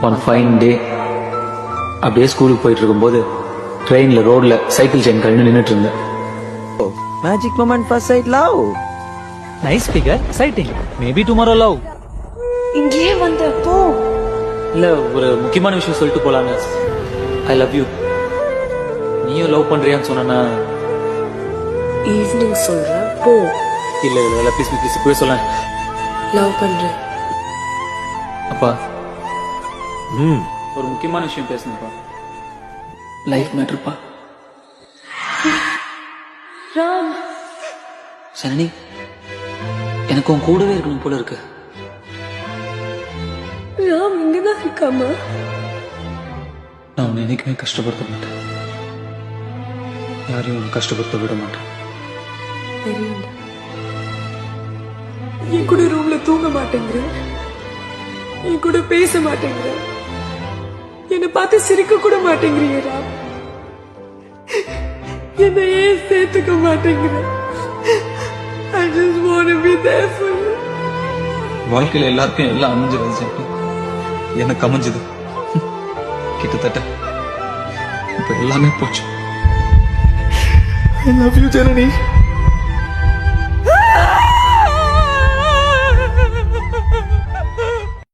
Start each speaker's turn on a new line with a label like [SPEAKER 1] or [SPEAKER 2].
[SPEAKER 1] One fine day அப்படியே ஸ்கூலுக்கு போயிட்டு இருக்கும்போது ட்ரெயினில் ரோடில் சைக்கிள் செயின் கழிந்து நின்றுட்டு இருந்தேன்.
[SPEAKER 2] Magic moment first sight love.
[SPEAKER 3] Nice figure exciting maybe tomorrow love.
[SPEAKER 4] இங்கேயே வந்த போ.
[SPEAKER 1] இல்லை ஒரு முக்கியமான விஷயம் சொல்லிட்டு போலாங்க. I love you. நீயும் லவ் பண்ணுறியான்னு சொன்னா
[SPEAKER 4] ஈவினிங் சொல்றேன் போ.
[SPEAKER 1] இல்லை இல்லை ப்ளீஸ் ப்ளீஸ் போய் சொல்ல.
[SPEAKER 4] லவ் பண்றேன்.
[SPEAKER 1] அப்பா ஒரு முக்கியமான விஷயம் பேசணும்ப்பா. லைஃப் மேட்டர்ப்பா.
[SPEAKER 4] ராம்,
[SPEAKER 1] சனனி எனக்கு உன் கூடவே இருக்கணும் போல இருக்கு.
[SPEAKER 4] ராம் இங்கதான் இருக்காமா?
[SPEAKER 1] நான் உன்னை என்னைக்குமே கஷ்டப்படுத்த மாட்டேன். யாரையும் உன்னை கஷ்டப்படுத்த விட மாட்டேன்.
[SPEAKER 4] தெரியும். என் கூட ரூம்ல தூங்க மாட்டேங்கிற, என் கூட பேச மாட்டேங்கிற, என்னை பார்த்து சிரிக்க கூட மாட்டேங்கிறிய ராம். என்னை ஏன் சேர்த்துக்க மாட்டேங்கிற? I just want to be there for you.
[SPEAKER 1] வாழ்க்கையில எல்லாருக்கும் எல்லாம் அமைஞ்சிருச்சு, எனக்கு அமைஞ்சது கிட்டத்தட்ட இப்ப எல்லாமே போச்சு. I love you Janani.